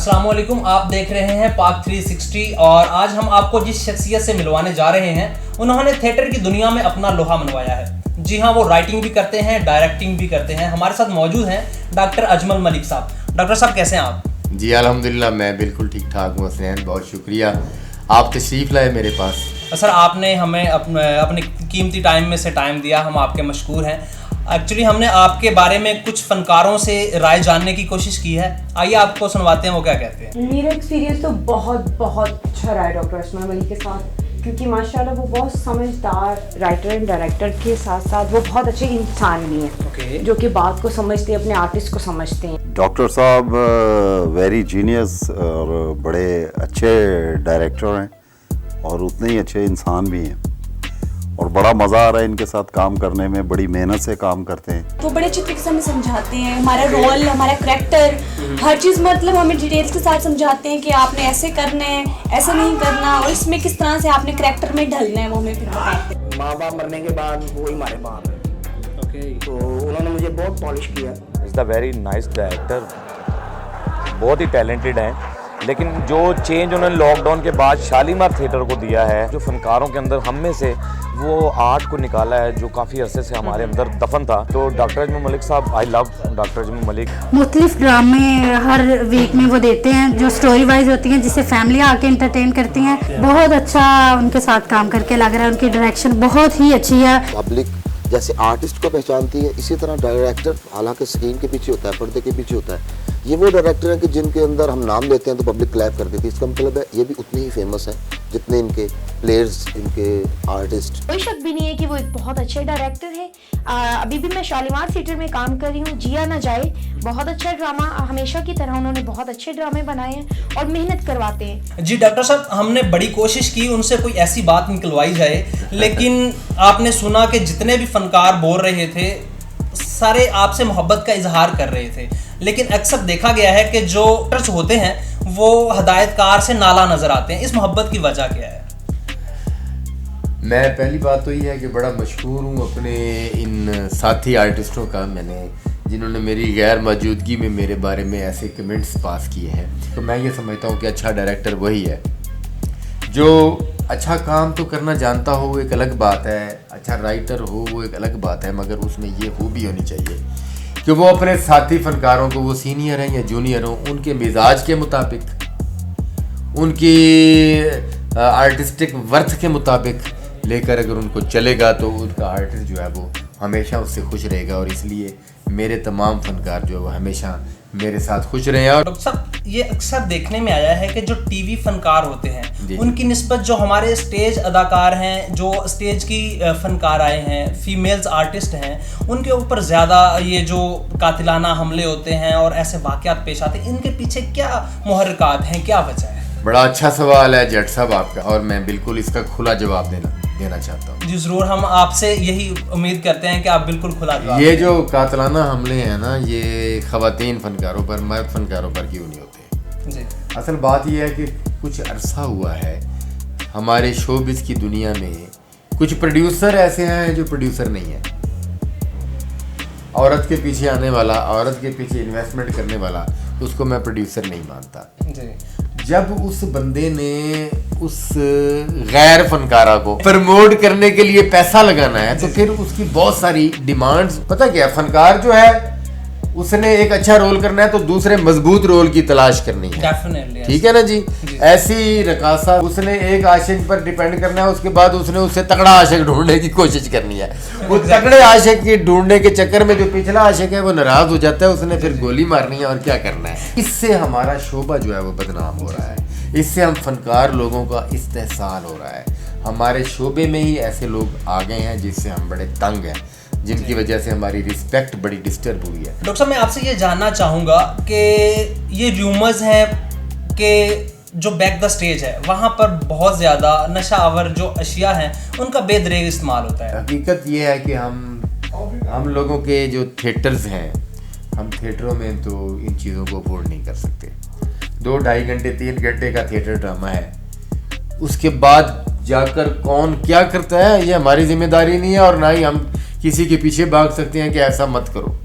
अस्सलाम वालेकुम। आप देख रहे हैं पाक 360 और आज हम आपको जिस शख्सियत से मिलवाने जा रहे हैं उन्होंने थिएटर की दुनिया में अपना लोहा मनवाया है। जी हाँ, वो राइटिंग भी करते हैं, डायरेक्टिंग भी करते हैं। हमारे साथ मौजूद हैं डॉक्टर अजमल मलिक साहब। डॉक्टर साहब कैसे हैं आप? जी अल्हम्दुलिल्लाह, मैं बिल्कुल ठीक ठाक हूँ हसनैन, बहुत शुक्रिया आप तशरीफ़ लाए मेरे पास। सर, आपने हमें अपने कीमती टाइम में से टाइम दिया, हम आपके मशकूर हैं। एक्चुअली हमने आपके बारे में कुछ फनकारों से राय जानने की कोशिश की है, आइए आपको सुनवाते हैं वो क्या कहते हैं। मेरा एक्सपीरियंस तो बहुत अच्छा रहा है डॉक्टर अजमल मलिक के साथ, क्योंकि माशाल्लाह वो बहुत समझदार राइटर एंड डायरेक्टर के साथ साथ वो बहुत अच्छे इंसान भी हैं, जो कि बात को समझते हैं, अपने आर्टिस्ट को समझते हैं। डॉक्टर साहब वेरी जीनियस और बड़े अच्छे डायरेक्टर हैं और उतने ही अच्छे इंसान भी हैं और बड़ा मज़ा आ रहा है इनके साथ काम करने में, बड़ी मेहनत से काम करते हैं। वो बड़े अच्छे तरीके से हमें समझाते हैं, हमारा रोल, हमारा करैक्टर, हर चीज़ मतलब हमें डिटेल्स के साथ समझाते हैं कि आपने ऐसे करना है, ऐसे नहीं करना, और इसमें किस तरह से आपने करैक्टर में ढलना है, वो हमें फिर बताते हैं। माँ बाप मरने के बाद वो ही हमारे बाप है, तो उन्होंने मुझे बहुत पॉलिश किया। Is the very nice director, बहुत ही टैलेंटेड हैं, लेकिन जो चेंज उन्होंने लॉकडाउन के बाद शालीमार थिएटर को दिया है, जो फनकारों के अंदर हम में से वो आर्ट को निकाला है जो काफ़ी अरसे से हमारे अंदर दफन था। तो डॉक्टर अजमल मलिक साहब, I love doctor Ajmal Malik. मुख्तलिफ ड्रामे हर वीक में वो देते हैं जो स्टोरी वाइज होती हैं, जिससे फैमिली आके इंटरटेन करती हैं। बहुत अच्छा उनके साथ काम करके लग रहा है, उनकी डायरेक्शन बहुत ही अच्छी है। पब्लिक जैसे आर्टिस्ट को पहचानती है, इसी तरह डायरेक्टर हालांकि स्क्रीन के पीछे होता है, पर्दे के पीछे होता है। ये वो डायरेक्टर हैं कि जिनके अंदर हम नाम लेते हैं तो पब्लिक क्लैप कर देती है। इसका मतलब है ये भी उतने ही फेमस हैं जितने इनके प्लेयर्स, इनके आर्टिस्ट। कोई शक भी नहीं है कि वो एक बहुत अच्छे डायरेक्टर है। अभी भी मैं शालीमार थिएटर में काम कर रही हूँ, जिया ना जाए, बहुत अच्छा ड्रामा, हमेशा की तरह उन्होंने बहुत अच्छे ड्रामे बनाए हैं और मेहनत करवाते हैं। जी डॉक्टर साहब, हमने बड़ी कोशिश की उनसे कोई ऐसी बात निकलवाई जाए, लेकिन आपने सुना कि जितने भी फनकार बोल रहे थे सारे आपसे मोहब्बत का इजहार कर रहे थे, लेकिन अक्सर देखा गया है कि जो एक्टर्स होते हैं वो हदायतकार से नाला नजर आते हैं। इस मोहब्बत की वजह क्या है? मैं पहली बात तो ये है कि बड़ा मशहूर हूँ अपने इन साथी आर्टिस्टों का, जिन्होंने मेरी गैर मौजूदगी में मेरे बारे में ऐसे कमेंट्स पास किए हैं। तो मैं ये समझता हूँ कि अच्छा डायरेक्टर वही है जो अच्छा काम तो करना जानता हो, वो एक अलग बात है, अच्छा राइटर हो वो एक अलग बात है, मगर उसमें ये खूबी होनी चाहिए कि वो अपने साथी फनकारों को, वो सीनियर हैं या जूनियर हों, उनके मिजाज के मुताबिक, उनकी आर्टिस्टिक वर्थ के मुताबिक लेकर अगर उनको चलेगा तो उनका आर्टिस्ट जो है वो हमेशा उससे खुश रहेगा। और इसलिए मेरे तमाम फनकार जो है वो हमेशा मेरे साथ खुश रहे हैं। और डॉक्टर साहब, ये अक्सर देखने में आया है कि जो टीवी फनकार होते हैं उनकी निस्बत जो हमारे स्टेज अदाकार हैं, जो स्टेज की फनकार आए हैं, फीमेल्स आर्टिस्ट हैं, उनके ऊपर ज़्यादा ये जो कातिलाना हमले होते हैं और ऐसे वाक़यात पेश आते हैं, इनके पीछे क्या मुहर्रिकात हैं, क्या वजह है? बड़ा अच्छा सवाल है जट साहब आपका, और मैं बिल्कुल इसका खुला जवाब देना चाहता हूँ। जी ज़रूर, हम आपसे यही उम्मीद करते हैं कि आप बिल्कुल खुला जवाब। ये जो कातलाना हमले हैं ना, ये ख़वातीन फनकारों पर, मर्द फनकारों पर क्यों नहीं होते जी? असल बात ये है कि कुछ अरसा हुआ है हमारे शोबिज़ की दुनिया में कुछ प्रोड्यूसर ऐसे हैं जो प्रोड्यूसर नहीं है। औरत के पीछे आने वाला, औरत के पीछे इन्वेस्टमेंट करने वाला, तो उसको मैं प्रोड्यूसर नहीं मानता जी। जब उस बंदे ने उस गैर फनकारा को प्रमोट करने के लिए पैसा लगाना है तो फिर उसकी बहुत सारी डिमांड्स, पता क्या, फनकार जो है उसने एक अच्छा रोल करना है तो दूसरे मजबूत रोल की तलाश करनी है। डेफिनेटली, ठीक है ना जी? ऐसी रकासा, उसने एक आशिक पर डिपेंड करना है, उसके बाद उसने उससे तगड़ा आशिक ढूंढने की कोशिश करनी है। वो तगड़े आशिक की ढूंढने के चक्कर में जो पिछला आशिक है वो नाराज हो जाता है, उसने फिर गोली मारनी है और क्या करना है। इससे हमारा शोबा जो है वो बदनाम हो रहा है, इससे हम फनकार लोगों का इस्तेहसाल हो रहा है। हमारे शोबे में ही ऐसे लोग आ गए हैं जिससे हम बड़े तंग हैं, जिनकी वजह से हमारी रिस्पेक्ट बड़ी डिस्टर्ब हुई है। डॉक्टर साहब, मैं आपसे ये जानना चाहूँगा कि ये र्यूमर्स हैं कि जो बैक द स्टेज है वहाँ पर बहुत ज़्यादा नशा आवर जो अशिया हैं उनका बेदरेग इस्तेमाल होता है। हकीकत ये है कि हम लोगों के जो थिएटर्स हैं, हम थिएटरों में तो इन चीज़ों को अफोर्ड नहीं कर सकते। 2-2.5 घंटे 3 घंटे का थिएटर ड्रामा है, उसके बाद जाकर कौन क्या करता है ये हमारी जिम्मेदारी नहीं है, और ना ही हम किसी के पीछे भाग सकते हैं कि ऐसा मत करो।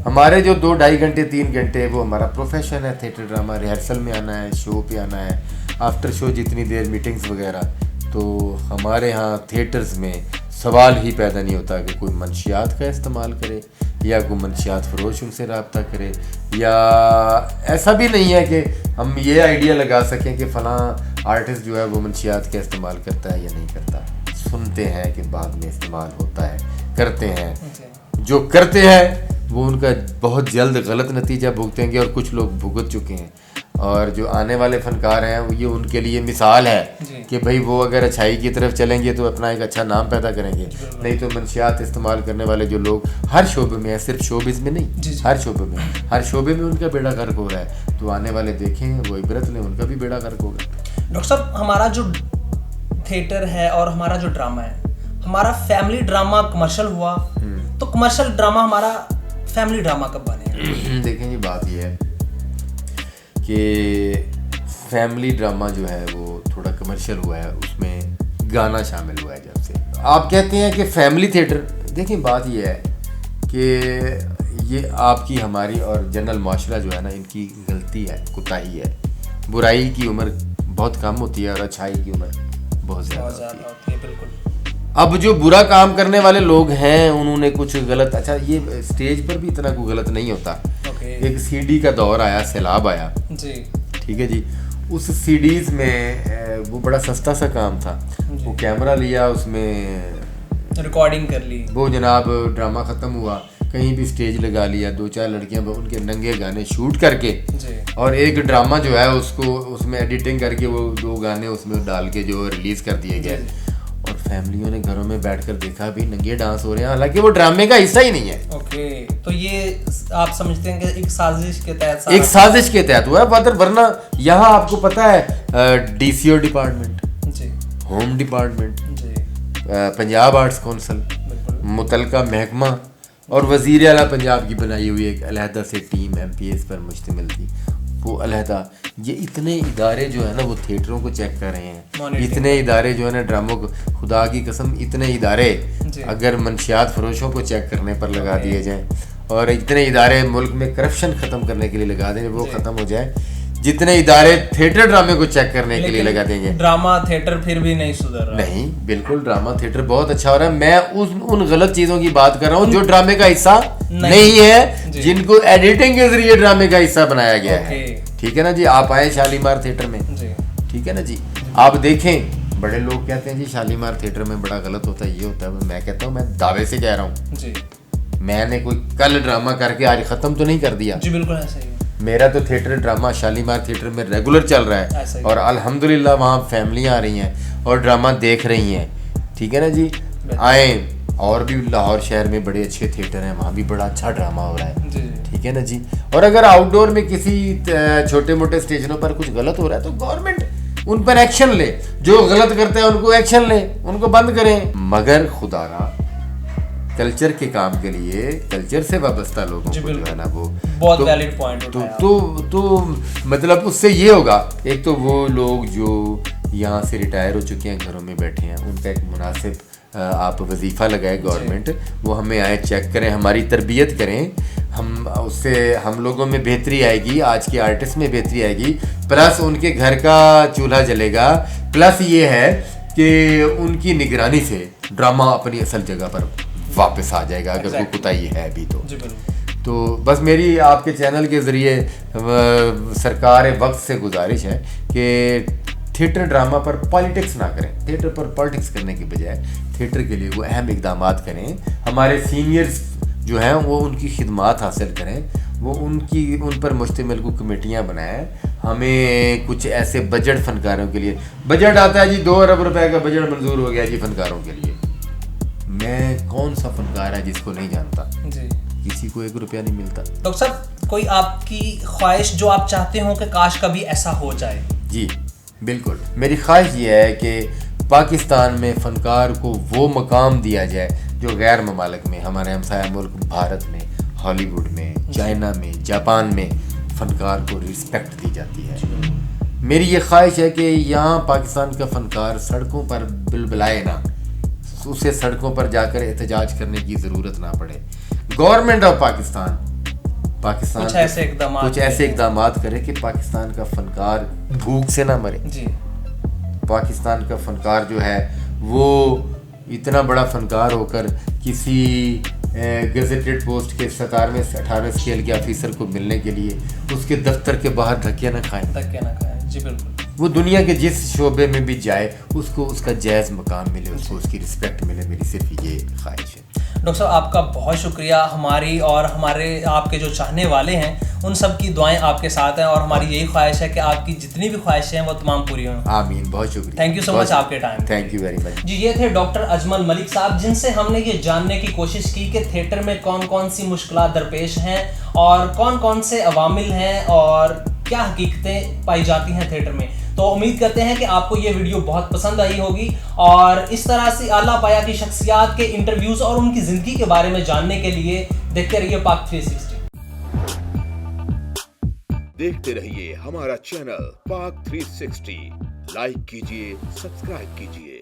हमारे जो 2-2.5 घंटे 3 घंटे वो हमारा प्रोफेशन है, थिएटर ड्रामा, रिहर्सल में आना है, शो पे आना है, आफ्टर शो जितनी देर मीटिंग्स वगैरह। तो हमारे यहाँ थिएटर्स में सवाल ही पैदा नहीं होता कि कोई मंशियात का इस्तेमाल करे या कोई मंशियात फरोश उनसे रब्ता करे, या ऐसा भी नहीं है कि हम ये आइडिया लगा सकें कि फ़लाँ आर्टिस्ट जो है वो मंशियात का इस्तेमाल करता है या नहीं करता। सुनते हैं कि बाद में इस्तेमाल होता है, करते हैं, जो करते हैं वो उनका बहुत जल्द गलत नतीजा भुगतेंगे और कुछ लोग भुगत चुके हैं। और जो आने वाले फनकार हैं ये उनके लिए मिसाल है कि भाई वो अगर अच्छाई की तरफ चलेंगे तो अपना एक अच्छा नाम पैदा करेंगे, नहीं तो मंशियात इस्तेमाल करने वाले जो लोग हर शोबे में है, सिर्फ शोबिज़ में नहीं, हर शोबे में उनका बेड़ा गर्क हो रहा है। तो आने वाले देखें वो इबरत लें, उनका भी बेड़ा गर्क होगा। डॉक्टर साहब, हमारा जो थिएटर है और हमारा जो ड्रामा है, हमारा फैमिली ड्रामा कमर्शियल हुआ तो कमर्शियल ड्रामा हमारा फैमिली ड्रामा कब बनेगा? देखें ये बात ये है कि फैमिली ड्रामा जो है वो थोड़ा कमर्शियल हुआ है, उसमें गाना शामिल हुआ है। जब से आप कहते हैं कि फैमिली थिएटर, देखिए बात ये है कि ये आपकी हमारी और जनरल माशरा जो है ना, इनकी गलती है, कोताही है। बुराई की उम्र बहुत कम होती है और अच्छाई की उम्र बहुत ज़्यादा होती है। बिल्कुल। अब जो बुरा काम करने वाले लोग हैं उन्होंने कुछ गलत, अच्छा ये स्टेज पर भी इतना कोई गलत नहीं होता। एक सीडी का दौर आया, सैलाब आया जी, ठीक है जी, उस सीडीज में वो बड़ा सस्ता सा काम था, वो कैमरा लिया, उसमें रिकॉर्डिंग कर ली, वो जनाब ड्रामा ख़त्म हुआ, कहीं भी स्टेज लगा लिया, 2-4 लड़कियां उनके नंगे गाने शूट करके और एक ड्रामा जो है उसको उसमें एडिटिंग करके वो 2 गाने उसमें डाल के जो रिलीज़ कर दिए गए। और फैमिलियों ने घरों में बैठकर देखा भी नंगे डांस हो रहे हैं, हालांकि वो ड्रामे का हिस्सा ही नहीं है। ओके, तो ये आप समझते हैं कि एक साजिश के तहत, एक साजिश के तहत हुआ है। वरना यहाँ आपको पता है DCO डिपार्टमेंट जी, होम डिपार्टमेंट जी, पंजाब आर्ट्स कौंसिल, मुतलका महकमा और वज़ीर आला पंजाब की बनाई हुई एक अलहदा से टीम MPS पर मुश्तमिल थी, वो अलहदा, ये इतने इदारे जो है ना वो थिएटरों को चेक कर रहे हैं, इतने इदारे जो है ना ड्रामों को, खुदा की कसम इतने इदारे अगर मंशियात फरोशों को चेक करने पर लगा दिए जाएं और इतने इदारे मुल्क में करप्शन ख़त्म करने के लिए लगा दें, वो ख़त्म हो जाए, जितने इदारे थिएटर ड्रामे को चेक करने के लिए लगा देंगे, ड्रामा थिएटर फिर भी नहीं सुधर रहा। नहीं, बिल्कुल ड्रामा थिएटर बहुत अच्छा हो रहा है। मैं उन गलत चीज़ों की बात कर रहा हूँ जो ड्रामे का हिस्सा नहीं है, जिनको एडिटिंग के जरिए ड्रामे का हिस्सा बनाया गया है। ठीक है ना जी, आप आए शालीमार थिएटर में, ठीक है ना जी, आप देखें, बड़े लोग कहते हैं जी शालीमार थिएटर में बड़ा गलत होता है, ये होता है, मैं कहता हूँ, मैं दावे से कह रहा हूँ, मैंने कोई कल ड्रामा करके आज ख़त्म तो नहीं कर दिया जी, बिल्कुल ऐसा ही। मेरा तो थिएटर ड्रामा शालीमार थिएटर में रेगुलर चल रहा है और अल्हम्दुलिल्लाह वहाँ फैमिलियाँ आ रही हैं और ड्रामा देख रही हैं, ठीक है ना जी। आए, और भी लाहौर शहर में बड़े अच्छे थिएटर हैं, वहाँ भी बड़ा अच्छा ड्रामा हो रहा है, ठीक है ना जी। और अगर आउटडोर में किसी छोटे मोटे स्टेशनों पर कुछ गलत हो रहा है तो गवर्नमेंट उन पर एक्शन ले, जो गलत करते हैं उनको एक्शन ले, उनको बंद करें। मगर खुदारा कल्चर के काम के लिए, कल्चर से वाबस्ता लोगों को जो है ना वो बहुत वैलिड पॉइंट तो मतलब उससे ये होगा, एक तो वो लोग जो यहाँ से रिटायर हो चुके हैं, घरों में बैठे हैं, उनका एक मुनासिब आप वजीफ़ा लगाए गवर्नमेंट, वो हमें आए चेक करें, हमारी तरबियत करें, हम उससे हम लोगों में बेहतरी आएगी, आज के आर्टिस्ट में बेहतरी आएगी, प्लस उनके घर का चूल्हा जलेगा, प्लस ये है कि उनकी निगरानी से ड्रामा अपनी असल जगह पर वापस आ जाएगा, अगर कोई कोताही है भी तो बस मेरी आपके चैनल के ज़रिए सरकार वक्त से गुजारिश है कि थिएटर ड्रामा पर पॉलिटिक्स ना करें, थिएटर पर पॉलिटिक्स करने के बजाय थिएटर के लिए वो अहम इक़दाम करें, हमारे सीनियर्स जो हैं वो उनकी खिदमात हासिल करें, वो उन पर मुश्तमिल को कमेटियाँ बनाएं, हमें कुछ ऐसे बजट फ़नकारों के लिए, बजट आता है जी 2 अरब रुपए का बजट मंजूर हो गया जी फ़नकारों के लिए। मैं कौन सा फनकार है जिसको नहीं जानता जी, किसी को 1 रुपया नहीं मिलता। डॉक्टर साहब, कोई आपकी ख्वाहिश जो आप चाहते हो कि काश कभी ऐसा हो जाए? जी बिल्कुल, मेरी ख्वाहिश ये है कि पाकिस्तान में फ़नकार को वो मकाम दिया जाए जो गैर ममालिक में, हमारे हमसाया मुल्क भारत में, हॉलीवुड में, चाइना में, जापान में फ़नकार को रिस्पेक्ट दी जाती है। मेरी ये ख्वाहिश है कि यहाँ पाकिस्तान का फ़नकार सड़कों पर बिलबिलाए ना, उसे सड़कों पर जाकर एहतजाज करने की ज़रूरत ना पड़े। गवर्नमेंट ऑफ पाकिस्तान पाकिस्तान कुछ ऐसे इकदामात करे कि पाकिस्तान का फनकार भूख से ना मरे जी। पाकिस्तान का फनकार जो है वो इतना बड़ा फनकार होकर किसी गजेटेड पोस्ट के 17वें से 18वें स्केल के ऑफिसर को मिलने के लिए उसके दफ्तर के बाहर धक्के ना खाएं। जी बिल्कुल। वो दुनिया के जिस शोबे में भी जाए उसको उसका जायज़ मकाम मिले, उसको उसकी रिस्पेक्ट मिले। मेरी सिर्फ ये ख्वाहिश है। डॉक्टर साहब आपका बहुत शुक्रिया। हमारी और हमारे आपके जो चाहने वाले हैं उन सब की दुआएं आपके साथ हैं और हमारी यही ख्वाहिश है कि आपकी जितनी भी ख्वाहिशें हैं वो तमाम पूरी हों। आमीन। बहुत शुक्रिया। थैंक यू सो मच आपके time. Thank you very much. जी ये थे डॉक्टर अजमल मलिक साहब जिनसे हमने ये जानने की कोशिश की कि थिएटर में कौन कौन सी मुश्किलात दरपेश हैं और कौन कौन से अवामिल हैं और क्या हकीकतें पाई जाती हैं थिएटर में। तो उम्मीद करते हैं कि आपको ये वीडियो बहुत पसंद आई होगी और इस तरह से आला पाया की शख्सियात के इंटरव्यूज और उनकी ज़िंदगी के बारे में जानने के लिए देखते रहिए पाक 360। देखते रहिए हमारा चैनल पाक 360। लाइक कीजिए, सब्सक्राइब कीजिए।